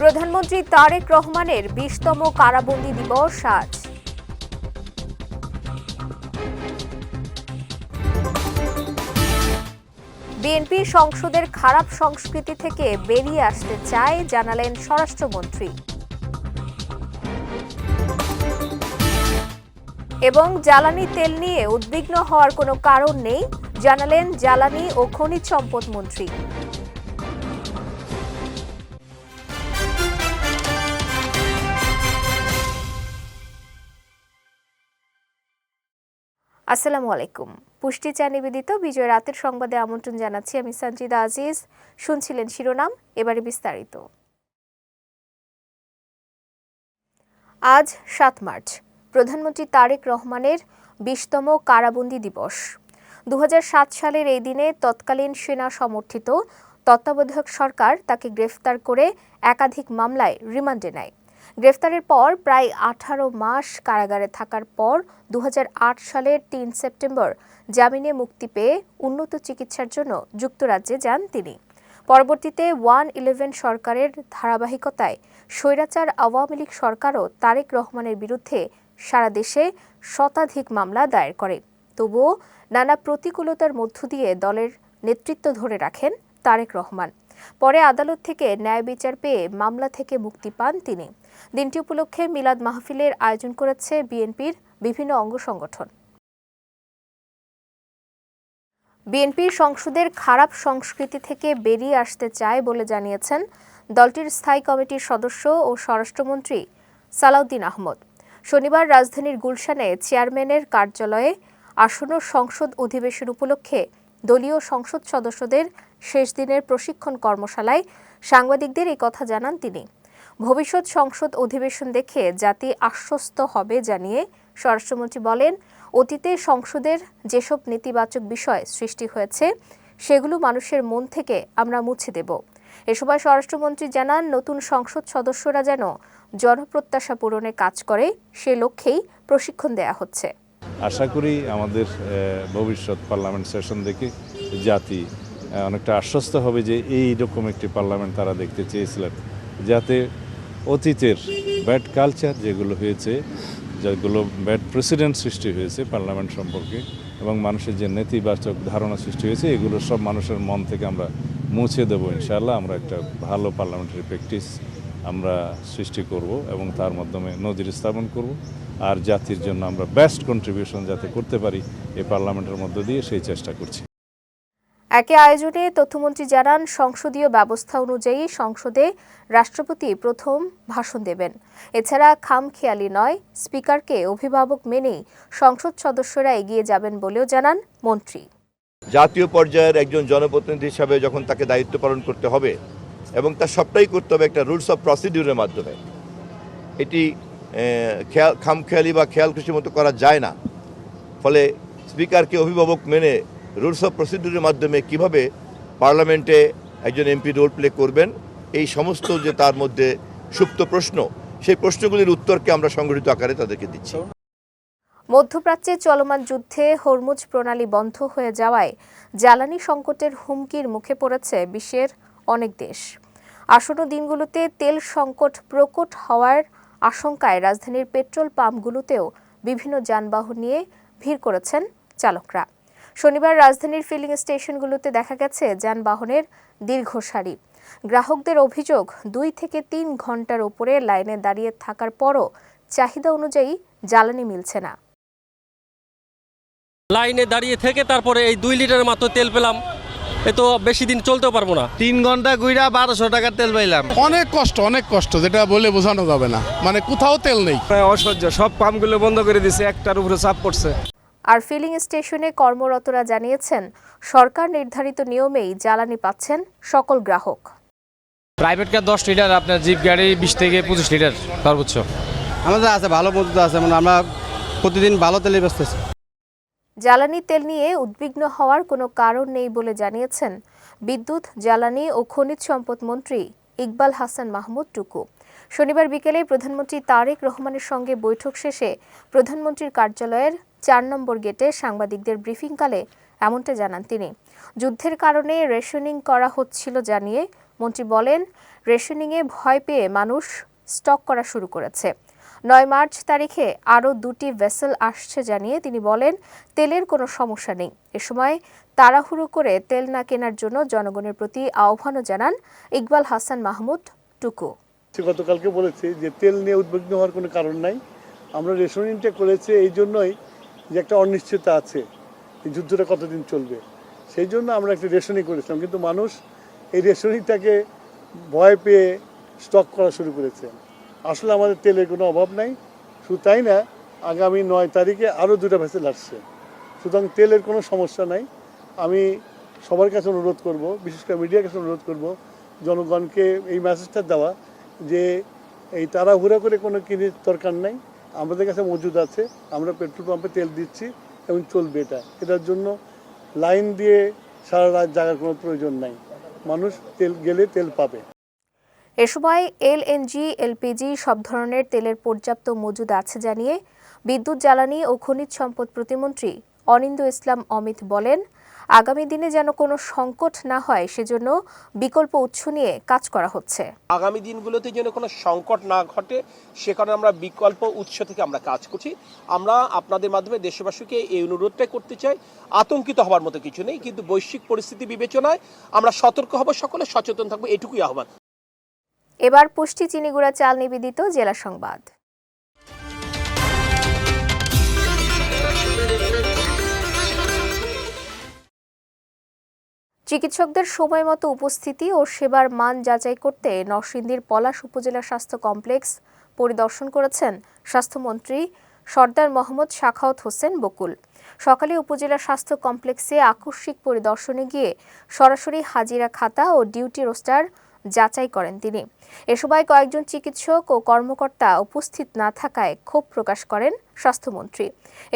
প্রধানমন্ত্রী তারেক রহমানের 20তম কারাবন্দী দিবস আজ। বিএনপি সংসদের খারাপ সংস্কৃতি থেকে বেরিয়ে আসতে চায় জানালেন স্বরাষ্ট্রমন্ত্রী। এবং জ্বালানি তেল নিয়ে উদ্বিগ্ন হওয়ার কোনো কারণ নেই জানালেন জ্বালানি ও খনিজ সম্পদ মন্ত্রী। আসসালামু আলাইকুম। পুষ্টি চা নিবেদিত বিজয় রাতের সংবাদে আমন্ত্রণ জানাচ্ছি আমি সঞ্জিদা আজিজ। শুনছিলেন শিরোনাম, এবারে বিস্তারিত। আজ 7 মার্চ প্রধানমন্ত্রী তারেক রহমানের 20তম কারাবন্দী দিবস। 2007 সালের এই দিনে তৎকালীন সেনা সমর্থিত তত্ত্বাবধায়ক সরকার তাকে গ্রেফতার করে একাধিক মামলায় রিমান্ডে নেয়। গ্রেফতারের পর প্রায় 18 মাস কারাগারে থাকার পর 2008 সালের 3 সেপ্টেম্বর জামিনে মুক্তি পেয়ে উন্নত চিকিৎসার জন্য যুক্তরাজ্যে যান তিনি। পরবর্তীতে 1-11 সরকারের ধারাবাহিকতায় স্বৈরাচার আওয়ামী লীগ সরকারও তারেক রহমানের বিরুদ্ধে সারা দেশে শতাধিক মামলা দায়ের করে। তবুও নানা প্রতিকূলতার মধ্য দিয়ে দলের নেতৃত্ব ধরে রাখেন তারেক রহমান। পরে আদালত থেকে ন্যায় বিচার পেয়ে মামলা থেকে মুক্তি পান তিনি। দিনটি উপলক্ষে মিলাদ মাহফিলের আয়োজন করেছে বিএনপির বিভিন্ন অঙ্গ সংগঠন। বিএনপি সংসদের খারাপ সংস্কৃতি থেকে বেরিয়ে আসতে চায় বলে জানিয়েছেন দলটির স্থায়ী কমিটির সদস্য ও স্বরাষ্ট্রমন্ত্রী সালাউদ্দিন আহমদ। শনিবার রাজধানীর গুলশানে চেয়ারম্যানের কার্যালয়ে আসন্ন সংসদ অধিবেশন উপলক্ষে দলীয় সংসদ সদস্যদের শেষ দিনের প্রশিক্ষণ কর্মশালায় সাংবাদিকদের এই কথা জানান তিনি। ভবিষ্যৎ সংসদ অধিবেশন দেখে জাতি আশ্বস্ত হবে জানিয়ে স্বরাষ্ট্রমন্ত্রী বলেন, অতীতে সংসদের যেসব নেতিবাচক বিষয় সৃষ্টি হয়েছে সেগুলো মানুষের মন থেকে আমরা মুছে দেব। এ সময় স্বরাষ্ট্রমন্ত্রী জানান, নতুন সংসদ সদস্যরা যেন জনপ্রত্যাশা পূরণে কাজ করে সে লক্ষ্যেই প্রশিক্ষণ দেয়া হচ্ছে। আশা করি আমাদের ভবিষ্যৎ পার্লামেন্ট সেশন দেখে জাতি অনেকটা আশ্বস্ত হবে যে এই রকম একটি পার্লামেন্ট তারা দেখতে চেয়েছিলেন, যাতে অতীতের ব্যাড কালচার যেগুলো হয়েছে, যেগুলো ব্যাড প্রেসিডেন্ট সৃষ্টি হয়েছে পার্লামেন্ট সম্পর্কে এবং মানুষের যে নেতিবাচক ধারণা সৃষ্টি হয়েছে, এগুলো সব মানুষের মন থেকে আমরা মুছে দেবো। ইনশাআল্লাহ আমরা একটা ভালো পার্লামেন্টারি প্র্যাকটিস আমরা সৃষ্টি করব এবং তার মাধ্যমে নজির স্থাপন করব। আর জাতির জন্য আমরা বেস্ট কন্ট্রিবিউশন যাতে করতে পারি এই পার্লামেন্টের মধ্য দিয়ে সেই চেষ্টা করছি। একে আয়োজনে তথ্যমন্ত্রী জানান, সংসদীয় ব্যবস্থা অনুযায়ী সংসদে রাষ্ট্রপতি প্রথম ভাষণ দেবেন। এছাড়া খামখেয়ালি নয়, স্পিকারকে অভিভাবক মেনেই সংসদ সদস্যরা এগিয়ে যাবেন বলেও জানান মন্ত্রী। জাতীয় পর্যায়ের একজন জনপ্রতিনিধি হিসাবে যখন তাকে দায়িত্ব পালন করতে হবে এবং তার সবটাই করতে হবে একটা রুলস অফ প্রসিডিউরের মাধ্যমে, এটি খামখেয়ালি বা খেয়াল খুশির মতো করা যায় না। ফলে স্পিকারকে অভিভাবক মেনে রুলস অফ প্রসিডিউরের মাধ্যমে কিভাবে পার্লামেন্টে একজন এমপি রোল প্লে করবেন, এই সমস্ত যে তার মধ্যে সুপ্ত প্রশ্ন, সেই প্রশ্নগুলির উত্তরকে আমরা সংগঠিত আকারে তাদেরকে দিচ্ছি। মধ্যপ্রাচ্যে চলমান যুদ্ধে হরমুজ প্রণালী বন্ধ হয়ে যাওয়ায় জ্বালানি সংকটের হুমকির মুখে পড়েছে বিশ্বের অনেক দেশ। আসন্ন দিনগুলোতে তেল সংকট প্রকট হওয়ার আশঙ্কায় রাজধানীর পেট্রোল পাম্পগুলোতেও বিভিন্ন যানবাহন নিয়ে ভিড় করেছেন চালকরা। শনিবার রাজধানীর ফিলিং স্টেশনগুলোতে দেখা গেছে যানবাহনের দীর্ঘ সারি। গ্রাহকদের অভিযোগ, 2 থেকে 3 ঘন্টার উপরে লাইনে দাঁড়িয়ে থাকার পরও চাহিদা অনুযায়ী জ্বালানি মিলছে না। লাইনে দাঁড়িয়ে থেকে তারপরে এই 2 লিটার মাত্র তেল পেলাম, এ তো বেশি দিন চলতেও পারবো না। 3 ঘন্টা ঘুরা 1200 টাকার তেল পাইলাম। অনেক কষ্ট, যেটা বলে বোঝানো যাবে না। মানে কোথাও তেল নেই, অসহ্য। সব পাম্পগুলো বন্ধ করে দিয়েছে, একটার উপরে চাপ পড়ছে। আর ফিলিং স্টেশনে কর্মরতরা জানিয়েছেন, সরকার নির্ধারিত নিয়মেই জ্বালানি পাচ্ছেন সকল গ্রাহক। প্রাইভেট কার 10 লিটার, আপনার জিপ গাড়ি 20 থেকে 25 লিটার সর্বোচ্চ। আমাদের আছে ভালো মজুদ আছে, মানে আমরা প্রতিদিন ভালো তেলে বেচতেছি। জ্বালানি তেল নিয়ে উদ্বিগ্ন হওয়ার কোনো কারণ নেই বলে জানিয়েছেন বিদ্যুৎ, জ্বালানি ও খনিজ সম্পদ মন্ত্রী ইকবাল হাসান মাহমুদ টুকু। শনিবার বিকেলে প্রধানমন্ত্রী তারেক রহমানের সঙ্গে বৈঠক শেষে প্রধানমন্ত্রীর কার্যালয়ের 4 নম্বর গেটে সাংবাদিকদের ব্রিফিংকালে এমনটা জানান তিনি। যুদ্ধের কারণে রেশনিং করা হচ্ছিল জানিয়ে মন্ত্রী বলেন, রেশনিংয়ে ভয় পেয়ে মানুষ স্টক করা শুরু করেছে। 9 মার্চ তারিখে আরও 2টি ভেসেল আসছে জানিয়ে তিনি বলেন, তেলের কোনো সমস্যা নেই। এ সময় তাড়াহুড়ো করে তেল না কেনার জন্য জনগণের প্রতি আহ্বানও জানান ইকবাল হাসান মাহমুদ টুকু। গতকালকে বলেছি যে তেল নিয়ে উদ্বিগ্ন হওয়ার কোনো কারণ নাই। আমরা রেশনিংটা করেছি এই জন্যই যে একটা অনিশ্চয়তা আছে, এই যুদ্ধটা কতদিন চলবে, সেই জন্য আমরা একটা রেশনিং করেছিলাম। কিন্তু মানুষ এই রেশনিংটাকে ভয় পেয়ে স্টক করা শুরু করেছে। আসলে আমাদের তেলের কোনো অভাব নাই। শুধু তাই না, আগামী 9 তারিখে আরও 2টা ভেসেল আসছে। সুতরাং তেলের কোনো সমস্যা নাই। আমি সবার কাছে অনুরোধ করব, বিশেষ করে মিডিয়ার কাছে অনুরোধ করব, জনগণকে এই মেসেজটা দেওয়া যে এই তাড়াহুড়া করে কোনো কিনে দরকার নাই। আমাদের কাছে মজুদ আছে, আমরা পেট্রোল পাম্পে তেল দিচ্ছি এবং চলবে। এটার জন্য লাইন দিয়ে সারা রাত জাগার কোনো প্রয়োজন নাই। মানুষ তেল গেলে তেল পাবে। এ সময় এলএনজি, এলপিজি সব ধরনের তেলের পর্যাপ্ত মজুদ আছে জানিয়ে বিদ্যুৎ, জ্বালানি ও খনিজ সম্পদ প্রতিমন্ত্রী অনিন্দ্য ইসলাম অমিত বলেন, আগামী দিনে যেন কোনো সংকট না হয় সেজন্য বিকল্প উৎস নিয়ে কাজ করা হচ্ছে। আগামী দিনগুলোতে যেন কোনো সংকট না ঘটে সে কারণে আমরা বিকল্প উৎস থেকে আমরা কাজ করছি। আমরা আপনাদের মাধ্যমে দেশবাসীকে এই অনুরোধটাই করতে চাই, আতঙ্কিত হওয়ার মতো কিছু নেই, কিন্তু বৈশ্বিক পরিস্থিতি বিবেচনায় আমরা সতর্ক হব, সকলে সচেতন থাকবো, এটুকুই আহ্বান। এবার পুষ্টি চিনিগুড়া চাল নিবেদিত জেলা সংবাদ। চিকিৎসকদের সময় মতো উপস্থিতি ও সেবার মান যাচাই করতে নরসিংদীর পলাশ উপজেলা স্বাস্থ্য কমপ্লেক্স পরিদর্শন করেছেন স্বাস্থ্যমন্ত্রী সর্দার মোহাম্মদ সাখাওয়াত হোসেন বকুল। সকালে উপজেলা স্বাস্থ্য কমপ্লেক্সে আকস্মিক পরিদর্শনে গিয়ে সরাসরি হাজিরা খাতা ও ডিউটি রোস্টার যাচাই করেন তিনি। এ সময় কয়েকজন চিকিৎসক ও কর্মকর্তা উপস্থিত না থাকায় ক্ষোভ প্রকাশ করেন স্বাস্থ্যমন্ত্রী।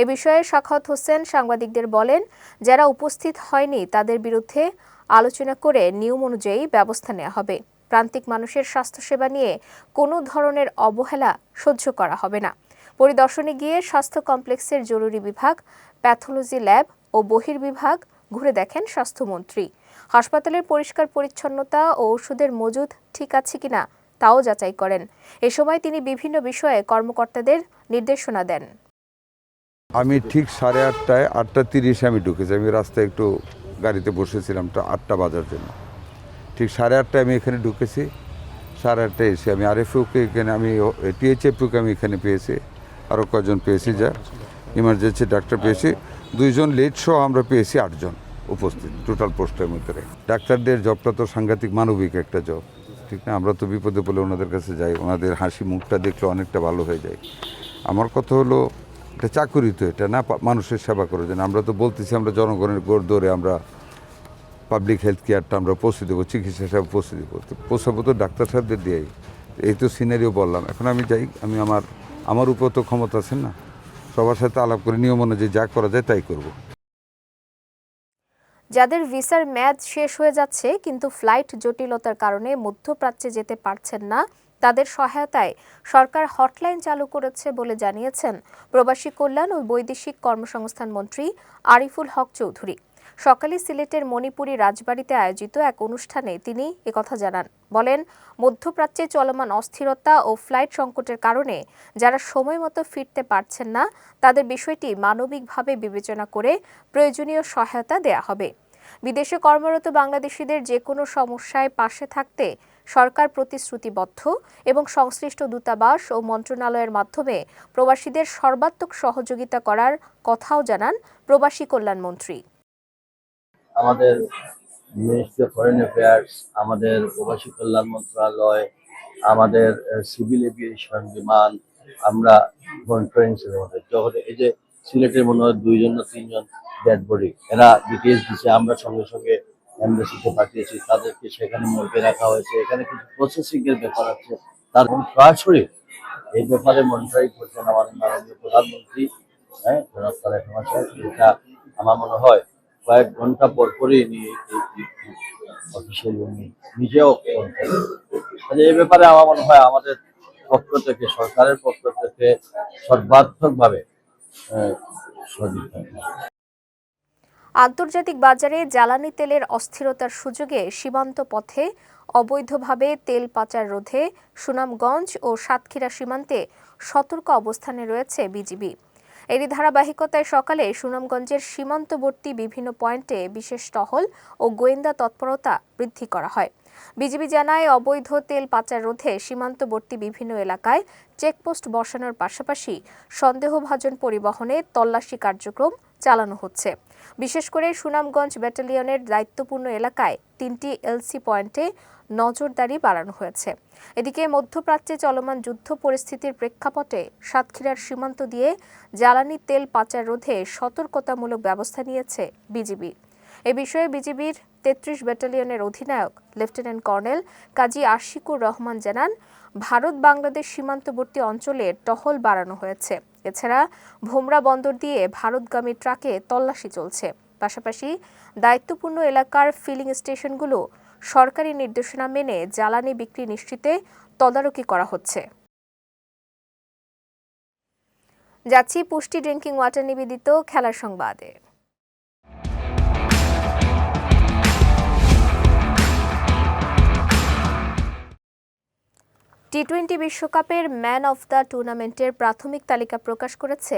এ বিষয়ে সাখাওয়াত হোসেন সাংবাদিকদের বলেন, যারা উপস্থিত হয়নি তাদের বিরুদ্ধে আলোচনা করে নিয়ম অনুযায়ী ব্যবস্থা নেওয়া হবে। প্রান্তিক মানুষের স্বাস্থ্যসেবা নিয়ে কোনো ধরনের অবহেলা সহ্য করা হবে না। পরিদর্শনে গিয়ে স্বাস্থ্য কমপ্লেক্সের জরুরি বিভাগ, প্যাথোলজি ল্যাব ও বহির্বিভাগ ঘুরে দেখেন স্বাস্থ্যমন্ত্রী। হাসপাতালের পরিষ্কার পরিচ্ছন্নতা ও ওষুধের মজুদ ঠিক আছে কিনা তাও যাচাই করেন। এ সময় তিনি বিভিন্ন বিষয়ে কর্মকর্তাদের নির্দেশনা দেন। আমি ঠিক 8:30টায় 8:30 আমি ঢুকেছি। আমি রাস্তায় একটু গাড়িতে বসেছিলাম 8টা বাজার জন্য। ঠিক 8:30টায় আমি এখানে ঢুকেছি। 8:30টায় এসে আমি আরএফওকে এখানে, আমি টিএইচএফকে আমি এখানে পেয়েছি, আরও কয়েকজন পেয়েছি, যা ইমার্জেন্সি ডাক্তার পেয়েছি, 2 জন লেট সহ আমরা পেয়েছি 8 জন উপস্থিত টোটাল পোস্টের মধ্যে। ডাক্তারদের জবটা তো সাংঘাতিক মানবিক একটা জব, ঠিক না? আমরা তো বিপদে পড়লে ওনাদের কাছে যাই, ওনাদের হাসি মুখটা দেখলে অনেকটা ভালো হয়ে যায়। আমার কথা হলো, এটা চাকুরি তো, এটা না মানুষের সেবা করার জন্য। আমরা তো বলতেছি আমরা জনগণের গোড় ধরে আমরা পাবলিক হেলথ কেয়ারটা আমরা পৌঁছে দেবো, চিকিৎসা সেবা পৌঁছে দেবো, তো পৌঁছাবো তো ডাক্তার সাহেবদের দিয়েই। এই তো সিনারিও বললাম। এখন আমি যাই, আমি আমার উপর তো ক্ষমতা আছে না, সবার সাথে আলাপ করে নিয়ম অনুযায়ী যা করা যায় তাই করব। যাদের ভিসার মেয়াদ শেষ হয়ে যাচ্ছে কিন্তু ফ্লাইট জটিলতার কারণে মধ্যপ্রাচ্যে যেতে পারছেন না, তাদের সহায়তায় সরকার হটলাইন চালু করেছে বলে জানিয়েছেন প্রবাসী কল্যাণ ও বৈদেশিক কর্মসংস্থান মন্ত্রী আরিফুল হক চৌধুরী। সকালে সিলেটের মণিপুরি রাজবাড়িতে আয়োজিত এক অনুষ্ঠানে তিনি একথা জানান। বলেন, মধ্যপ্রাচ্যে চলমান অস্থিরতা ও ফ্লাইট সংকটের কারণে যারা সময় মতো ফিরতে পারছেন না তাদের বিষয়টি মানবিকভাবে বিবেচনা করে প্রয়োজনীয় সহায়তা দেয়া হবে। বিদেশে কর্মরত বাংলাদেশিদের যে কোনো সমস্যায় পাশে থাকতে সরকার প্রতিশ্রুতিবদ্ধ এবং সংশ্লিষ্ট দূতাবাস ও মন্ত্রণালয়ের মাধ্যমে প্রবাসীদের সর্বাত্মক সহযোগিতা করার কথাও জানান প্রবাসী কল্যাণ মন্ত্রী। আমাদের মিনিস্ট্রি অফ ফরেন অ্যাফেয়ার্স, আমাদের প্রবাসী কল্যাণ মন্ত্রণালয়, আমাদের সিভিল এভিয়েশন, বিমান, আমরা কনফারেন্সের মধ্যে যখন এই যে সিলেটের মনে হয় 2 জন না 3 জন ডেড বডি, এরা ডিটেলস দিচ্ছে, আমরা সঙ্গে সঙ্গে এমবাসিতে পাঠিয়েছি, তাদেরকে সেখানে মর্গে রাখা হয়েছে। এখানে কিছু প্রসেসিং এর ব্যাপার আছে, তার সরাসরি এই ব্যাপারে মনিটরিং করছেন আমাদের মাননীয় প্রধানমন্ত্রী, জনাব তারেক রহমান সাহেব। এটা আমার মনে হয় কয়েক ঘন্টা পরপরই অফিসিয়ালি উনি নিজেও এই ব্যাপারে আমার মনে হয় আমাদের পক্ষ থেকে, সরকারের পক্ষ থেকে সর্বাত্মকভাবে সহযোগিতা। আন্তর্জাতিক বাজারে জ্বালানি তেলের অস্থিরতার সুযোগে সীমান্ত পথে অবৈধভাবে তেল পাচার রোধে সুনামগঞ্জ ও সাতক্ষীরা সীমান্তে সতর্ক অবস্থানে রয়েছে বিজিবি। এরই ধারাবাহিকতায় সকালে সুনামগঞ্জের সীমান্তবর্তী বিভিন্ন পয়েন্টে বিশেষ টহল ও গোয়েন্দা তৎপরতা বৃদ্ধি করা হয়। বিজিবি জানায়, অবৈধ তেল পাচার রোধে সীমান্তবর্তী বিভিন্ন এলাকায় চেকপোস্ট বসানোর পাশাপাশি সন্দেহভাজন পরিবহনে তল্লাশি কার্যক্রম চালানো হচ্ছে। বিশেষ করে সুনামগঞ্জ ব্যাটালিয়নের দায়িত্বপূর্ণ এলাকায় 3টি এলসি পয়েন্টে নজরদারি বাড়ানো হয়েছে। এদিকে মধ্যপ্রাচ্যে চলমান যুদ্ধ পরিস্থিতির প্রেক্ষাপটে সাতক্ষীরার সীমান্ত দিয়ে জ্বালানি তেল পাচার রোধে সতর্কতামূলক ব্যবস্থা নিয়েছে বিজিবি। এ বিষয়ে বিজিবির 33 ব্যাটালিয়নের অধিনায়ক লেফটেন্যান্ট কর্নেল কাজী আশিকুর রহমান জানান, ভারত বাংলাদেশ সীমান্তবর্তী অঞ্চলে টহল বাড়ানো হয়েছে। এছাড়া ভোমরা বন্দর দিয়ে ভারতগামী ট্রাকে তল্লাশি চলছে। পাশাপাশি দায়িত্বপূর্ণ এলাকার ফিলিং স্টেশনগুলো সরকারি নির্দেশনা মেনে জ্বালানি বিক্রি নিশ্চিতে তদারকি করা হচ্ছে। যাচ্ছি পুষ্টি ড্রিঙ্কিং ওয়াটার নিবেদিত খেলার সংবাদে। টি-20 বিশ্বকাপের ম্যান অফ দ্য টুর্নামেন্টের প্রাথমিক তালিকা প্রকাশ করেছে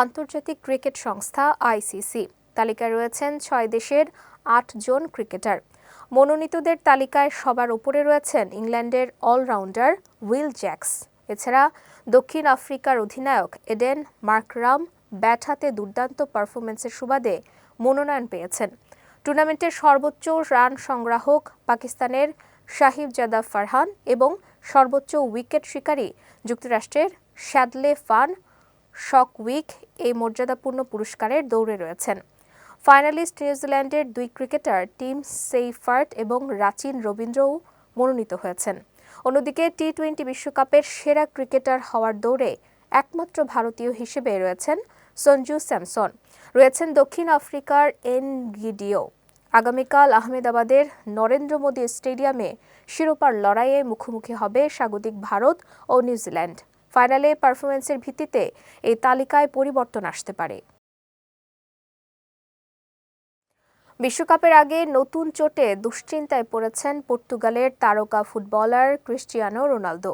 আন্তর্জাতিক ক্রিকেট সংস্থা আইসিসি। তালিকায় রয়েছেন 6 দেশের 8 জন ক্রিকেটার। মনোনীতদের তালিকায় সবার উপরে রয়েছেন ইংল্যান্ডের অলরাউন্ডার উইল জ্যাক্স। এছাড়া দক্ষিণ আফ্রিকার অধিনায়ক এডেন মার্করাম ব্যাট হাতে দুর্দান্ত পারফরম্যান্সের সুবাদে মনোনয়ন পেয়েছেন। টুর্নামেন্টের সর্বোচ্চ রান সংগ্রাহক পাকিস্তানের শাহিবজাদা ফারহান এবং সর্বোচ্চ উইকেট শিকারী যুক্তরাষ্ট্রের শ্যাডলে ফান শকউইক এই মর্যাদাপূর্ণ পুরস্কারের দৌড়ে রয়েছেন। ফাইনালিস্ট নিউজিল্যান্ডের 2 ক্রিকেটার টিম সেইফার্ট এবং রাচিন রবীন্দ্রও মনোনীত হয়েছেন। অন্যদিকে টি-20 বিশ্বকাপের সেরা ক্রিকেটার হওয়ার দৌড়ে একমাত্র ভারতীয় হিসেবে রয়েছেন সঞ্জু স্যামসন, রয়েছেন দক্ষিণ আফ্রিকার এনগিডিও। আগামীকাল আহমেদাবাদের নরেন্দ্র মোদী স্টেডিয়ামে শিরোপার লড়াইয়ে মুখোমুখি হবে স্বাগতিক ভারত ও নিউজিল্যান্ড। ফাইনালে পারফরম্যান্সের ভিত্তিতে এই তালিকায় পরিবর্তন আসতে পারে। বিশ্বকাপের আগে নতুন চোটে দুশ্চিন্তায় পড়েছেন পর্তুগালের তারকা ফুটবলার ক্রিস্টিয়ানো রোনালদো।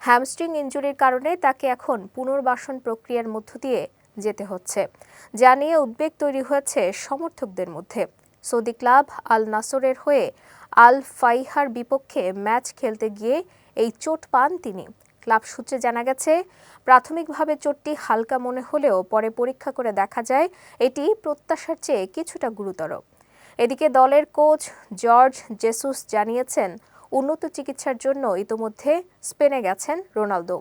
হ্যামস্ট্রিং ইনজুরির কারণে তাকে এখন পুনর্বাসন প্রক্রিয়ার মধ্য দিয়ে যেতে হচ্ছে, যা নিয়ে উদ্বেগ তৈরি হয়েছে সমর্থকদের মধ্যে। সৌদি ক্লাব আল নাসরের হয়ে আল ফাইহার বিপক্ষে ম্যাচ খেলতে গিয়ে এই চোট পান তিনি। ক্লাব সূত্রে জানা গেছে, প্রাথমিকভাবে চোটটি হালকা মনে হলেও পরে পরীক্ষা করে দেখা যায় এটি প্রত্যাশার চেয়ে কিছুটা গুরুতর। এদিকে দলের কোচ জর্জ জেসুস জানিয়েছেন, উন্নত চিকিৎসার জন্য ইতোমধ্যে স্পেনে গেছেন রোনালদো।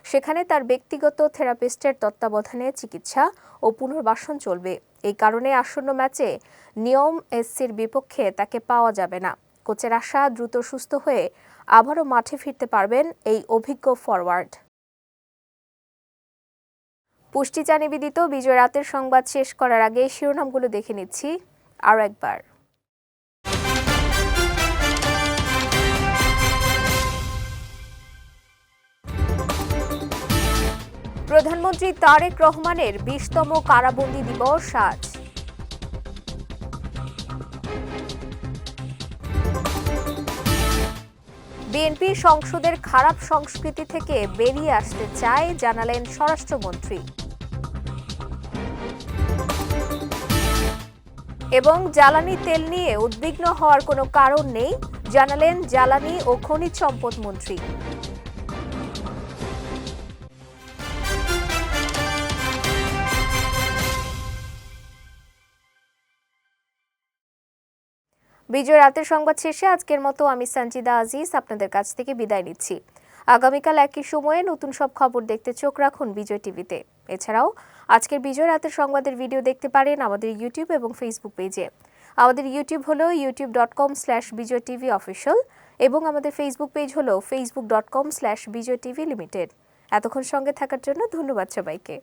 সেখানে তার ব্যক্তিগত থেরাপিস্টের তত্ত্বাবধানে চিকিৎসা ও পুনর্বাসন চলবে। এই কারণে আসন্ন ম্যাচে নিয়ম এসসির বিপক্ষে তাকে পাওয়া যাবে না। কোচের আশা, দ্রুত সুস্থ হয়ে আবারও মাঠে ফিরতে পারবেন এই অভিজ্ঞ ফরওয়ার্ড। পুষ্টিচা নিবেদিত বিজয় রাতের সংবাদ শেষ করার আগে শিরোনামগুলো দেখে নিচ্ছি আরও একবার। প্রধানমন্ত্রী তারেক রহমানের 20তম কারাবন্দী দিবস আজ। বিএনপি সংসদের খারাপ সংস্কৃতি থেকে বেরিয়ে আসতে চায়, জানালেন স্বরাষ্ট্রমন্ত্রী। এবং জ্বালানি তেল নিয়ে উদ্বিগ্ন হওয়ার কোনো কারণ নেই, জানালেন জ্বালানি ও খনিজ সম্পদ মন্ত্রী। বিজয় রাতের সংবাদ শেষে আজকের মতো আমি সঞ্জিদা আজিজ আপনাদের কাছ থেকে বিদায় নিচ্ছি। আগামীকাল একই সময়ে নতুন সব খবর দেখতে চোখ রাখুন বিজয় টিভিতে। এছাড়াও আজকের বিজয় রাতের সংবাদের ভিডিও দেখতে পারেন আমাদের ইউটিউব এবং ফেসবুক পেজে। আমাদের ইউটিউব হলো youtube.com/bijytvofficial এবং আমাদের ফেসবুক পেজ হলো facebook.com/bijytvlimited। এতক্ষণ সঙ্গে থাকার জন্য ধন্যবাদ সবাইকে।